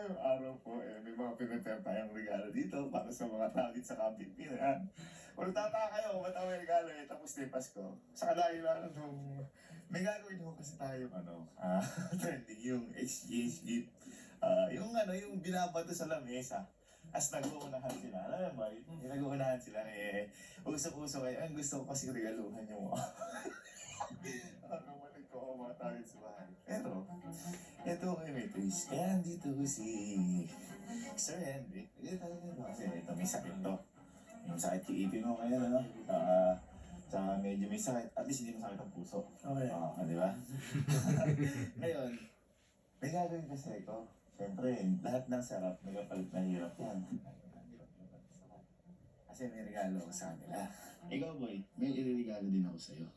ngayong araw po, may mga pinataya tayong regalo dito para sa mga tao dito sa Kapitpinan. Kung tataka kayo, ba't ako may regalo tapos na yung Pasko? Sa kadahilan nung may gagawin ho kasi tayo, trending, yung exchange gift. Yung binabato sa lamesa. As nag-uunahan sila. Alam mo ba? Yung nag-uunahan sila, usok-usok kayo. Ang gusto ko kasi regaluhan yung mga. Nakamalig ko ako mga tawid sa bahay. Pero, ito kayo may twist. Kaya andito ko si Sir Henry. Kasi ito may sakit to. Yung sakit kiipin mo ngayon, ano? Sa medyo may sakit. At least hindi masakit ang puso. Okay. Di ba? Ngayon, may gagawin kasi ito. Siyempre, lahat ng sarap, nagkapalit na hirap yan. Kasi may regalo ako sa kanila. Ikaw, boy, may iririgalo din ako sa'yo.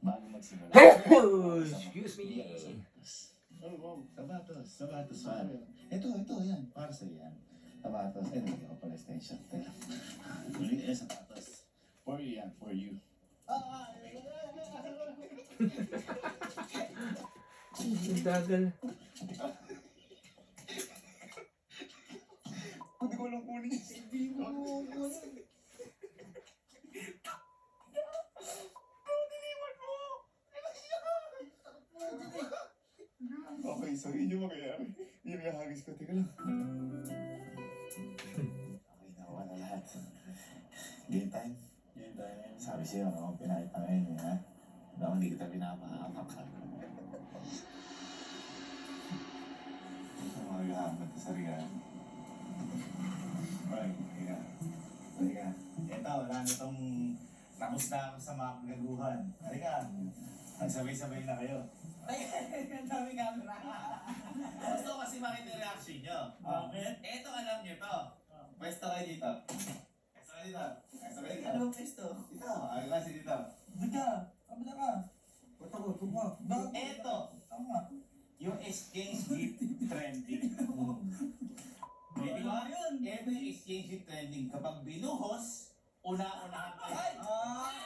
Bago magsimula. Excuse me. Sapatos, pare. Ito, yan. Para sa'yo yan. Sapatos. Hindi ako pala extension. Teka. Sapatos. For you yan, for you. Ang dagal. Hindi ko lang kunin. Hindi ko kunin. Okay, so yun yung mangyayari. Yun yung hagis ko. Teka lang. Okay, nakuha na lahat. Game time. Sabi siya, pinakita ngayon niya, ha? Daw hindi kita pinapahamak ka. Ito magagamit sa regalo. Right, halika. Ito, wala na itong tapos na ako sa mga kagaguhan. Halika, nagsabay-sabay na kayo. Ay, ang dami camera. Gusto ko kasi makita yung reaction nyo. Ito, alam nyo to. Pwesto kayo dito. Pwesto kayo dito. Ano ang pesto? Dito, ay kasi dito. Bika! Kabila ka! Ba't ako? Tuma! Ito, Tama! yung exchange gift trending. Pwede ba? Ito yung exchange gift trending. Kapag binuhos, una-unahan kayo. Ay!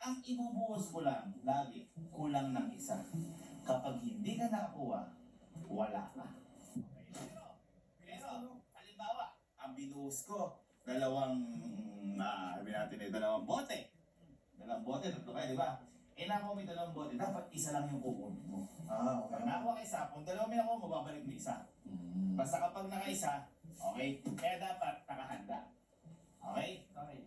Ang ibubuhos ko lang, lagi, kulang ng isa. Kapag hindi ka nakakuha, wala ka. Pero, halimbawa, ang binuhos ko, dalawang bote. Dalawang bote, tatlo kayo, di ba? Nakuha mo yung dalawang bote, dapat isa lang yung kukunin mo. Okay. Pag nakuha ka isa, kung dalawa may nakuha mo, babalik mo isa. Basta kapag naka-isa, okay? Kaya dapat nakahanda. Okay? Okay.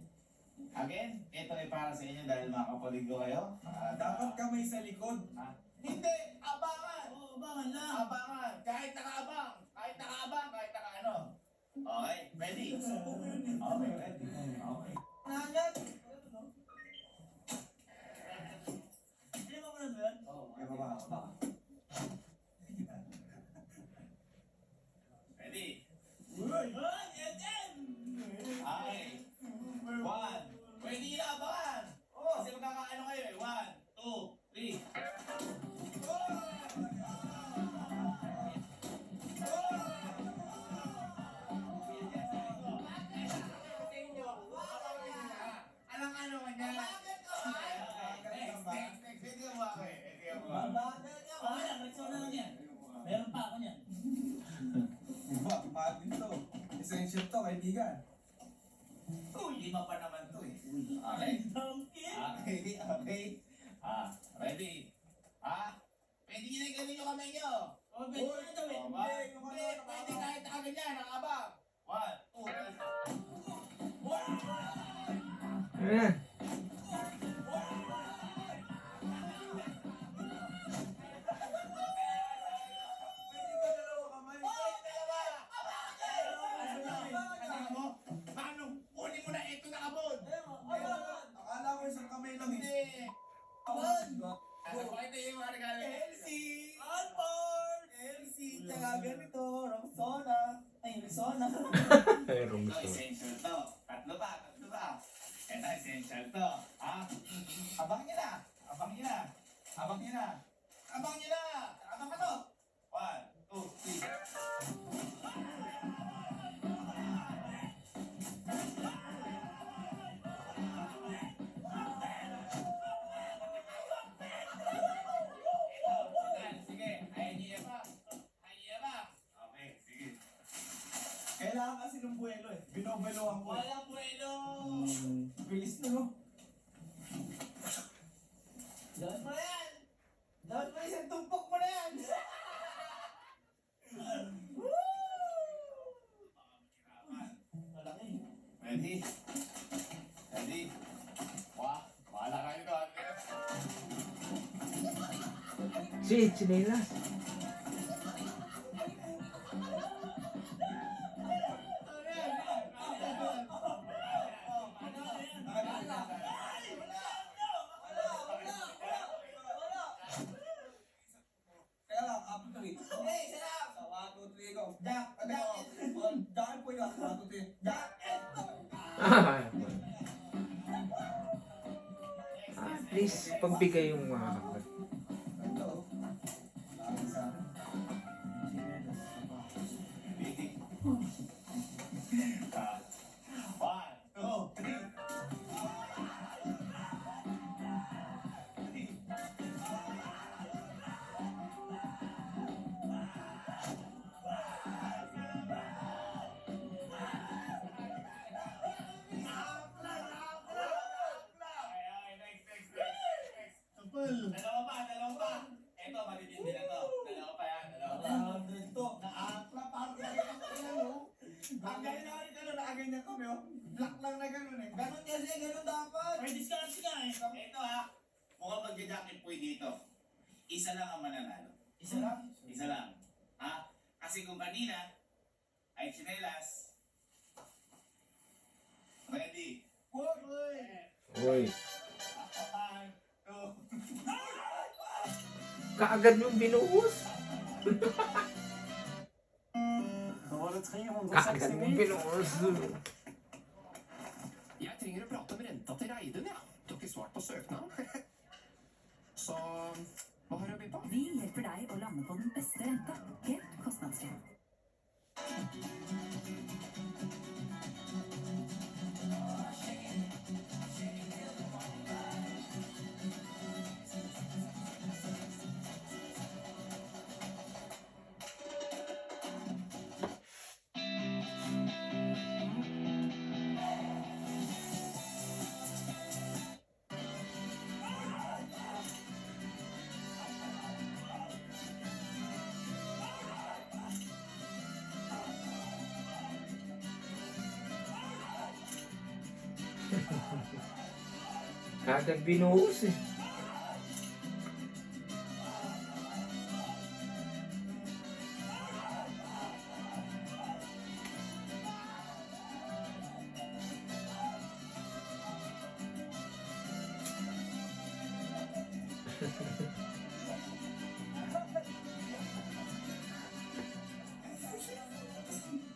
Again, ito ay para sa inyo dahil mga kapatid ko kayo. Dapat kamay sa likod. Hindi! Abangan! Oo, abangan lang. Abangan! Kahit nakaabang! Kahit nakaano. Okay? Ready? Okay, ready. Okay. Nangat! Hindi mo na ba yan? Oo, ay baba. Ready? Uy! Yan! Okay. One. Pwede nyo na abangan. Kasi magkakaano kayo eh. 1, 2, 3. Ano ka niya? Next. Pwede ka ba ako eh? Babagal ka! Okay lang, reksona lang yan. Meron pa ako niyan. Diba, mahal din to. Essential to, kaibigan. Lima pa naman to eh. Okay? Donkey! Okay. Ready? Pwede nyo na gawin yung kamay nyo. O, pwede na daw eh. Pwede kahit nakaganyan, nakabang. 1, 2, 3. Ayan. Paano? Kunin mo na ito nakabon. Akala ko isang kamay lang eh. Hindi. Pakita yung mga regalo. Elsie! On board! Elsie! Tsaka ganito, Roxona. Ay, Rexona. Merong Ito, essential to. Tatlo ba? Ito, essential to. Abang nyo na. Abang ka to. 1, 2, 3. buwelo eh. Binobelohan ko. Walang buwelo! Bilis na, no? Dapat mo na yan! Dapat mo isang tumpok mo na yan! Malaki. Ready? Ready? Wah, bahala ka nito, Andres. Si, chinelas. Kaya lang, up to 3. Hey, sarap! 1, 2, 3, go. Jack! Ano Jack! ko? Dahil po yun. 1, 2, 3. Jack! At least, pagbigay yung mga kapat. Ito. Lagi sa akin. Ready? Ah, 1, 2, 3. Dalawa pa. Ito, matitindi na to. Dalawa pa yan, dalawa pa. Ito, naakla parang Ang galing na rin ano, nakaganyan kami, oh. Black lang na gano'n eh. Ganun kasi, ganun dapat. May discount ka eh. Ito ha, mukhang magja-jacket po dito. Isa lang ang mananalo. Isa lang. Isa lang. Ha? Kasi kung kanina ay tsinelas. Ready? Uy! Uy, 1, 2. kaagad yung binuhos. Kaagad yung binuhos. Jeg trenger å prate med renta til Reidun, ja. Du har ikke svart på søknaden. Så hva har du å by på? Vi hjelper deg å lande på den beste renta, helt kostnadsfritt. Kaagad binuhos eh.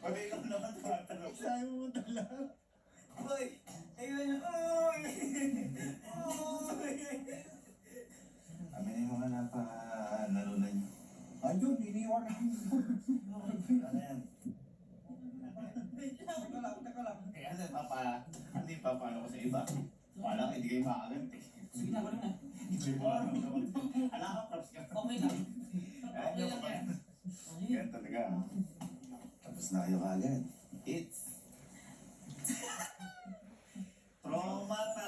Pati ikaw naman tumatanong. Sabi mo tala. Uy! Tingnan niyo. Uy! Uy! Kami na yung mga napanalunan niyo. Ayun, iniwan na. Ano yan? Teka lang, teka lang. Eh, ano yung papaano ko sa iba? Wala ka, hindi kayo makaganti. Sige na, wala na. Hindi mo alam naman. Ala ka, props ka. Okay lang. Ayun yung Okay lang yan. Yan talaga. Tapos na kayo kagad. It's Traumata.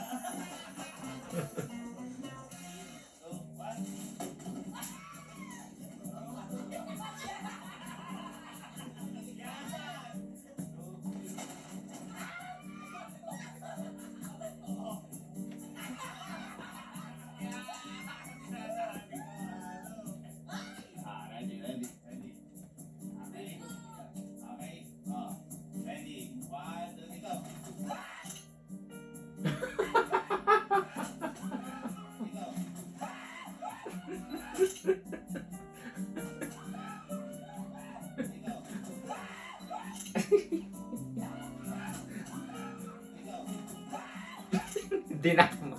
So, what? Ready. Ready. Okay. Ready. 1, 2, go. Dinakma.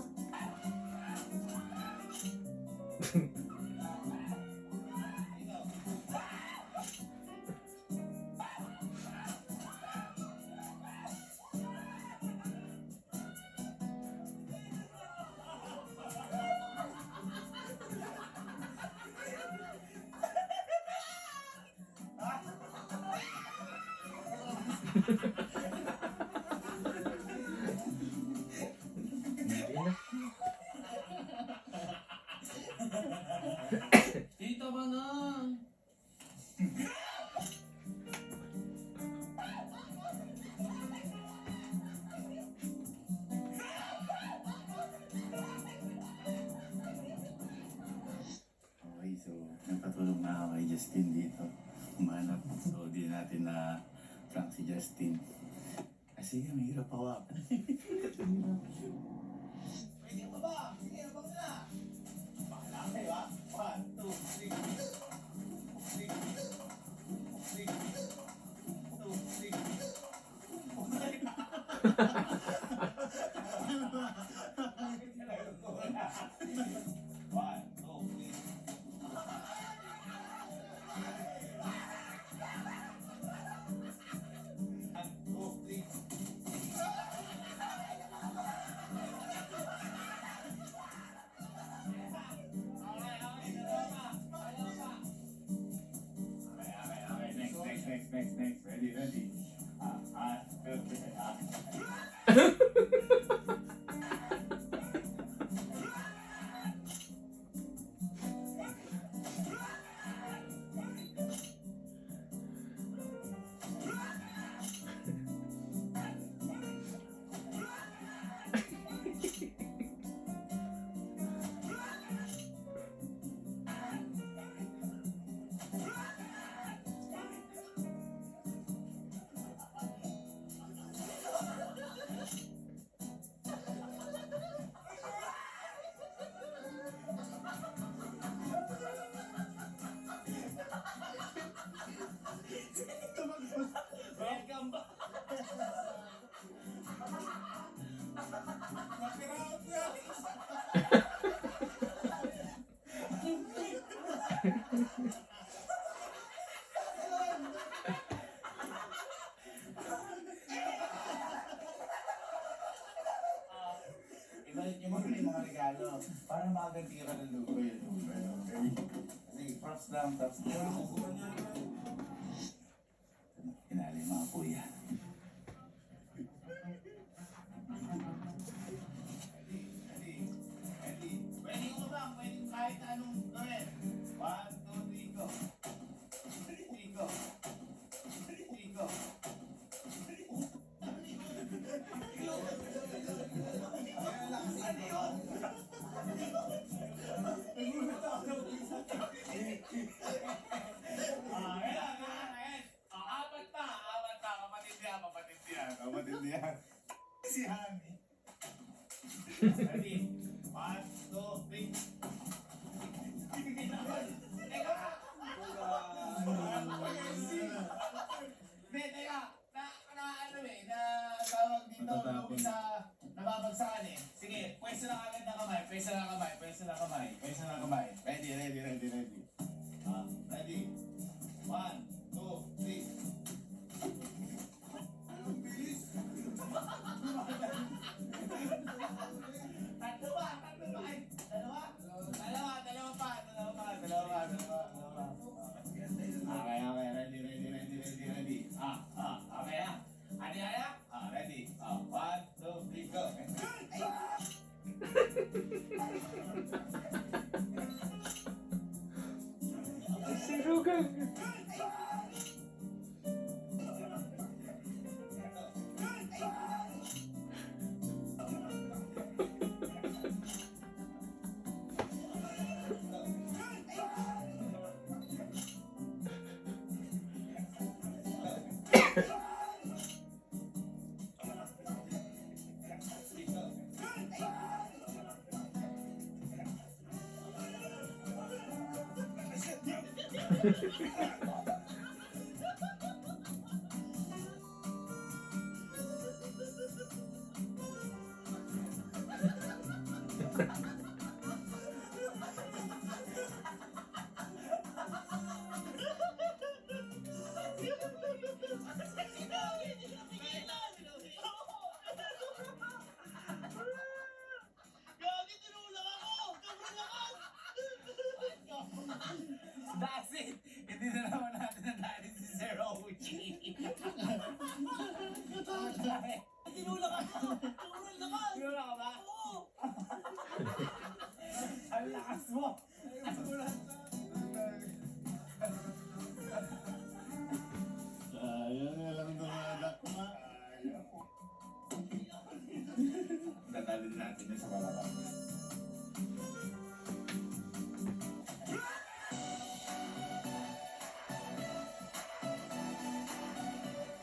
Go. na. Okay, so nagpatulong na ako kay Justin dito. Umanap. So, di natin na prank si Justin. Kasi mahirap hawakan. Pwede mo ba? Sige, abang na. Bakla kayo ha? 1, 2, 3. Next. Ready. Welcome back. Napiraot na. Ibalik niyo muna yung mga regalo para makaganti ka ng luto yun. Okay? Sige, props lang. Kinali mga kuya. Ready. Pwede ko ba? Pwede kahit anong gawin. 1, 2, 3, go. 3, go. 3, go. Kapatid niya. Si Hani. Ready? 1, 2, 3. Teka! Hindi, teka. Ano tawag dito, nababagsakan eh. Sige, pwesto na agad ng kamay. Pwesto na kamay. Ready. Ready? 1, 2, 3. Tatlo ba? Ay, dalawa pa. Okay. Ready. Okay ah. Aya? Ready. 1, 2, 3, go. Sirugan. That's it! Hindi na naman natin ang dahil si Sir Ochi. Tinulak ako! Tinulak ka ba? Oo! Ang lakas mo! din natin yun sa bababa.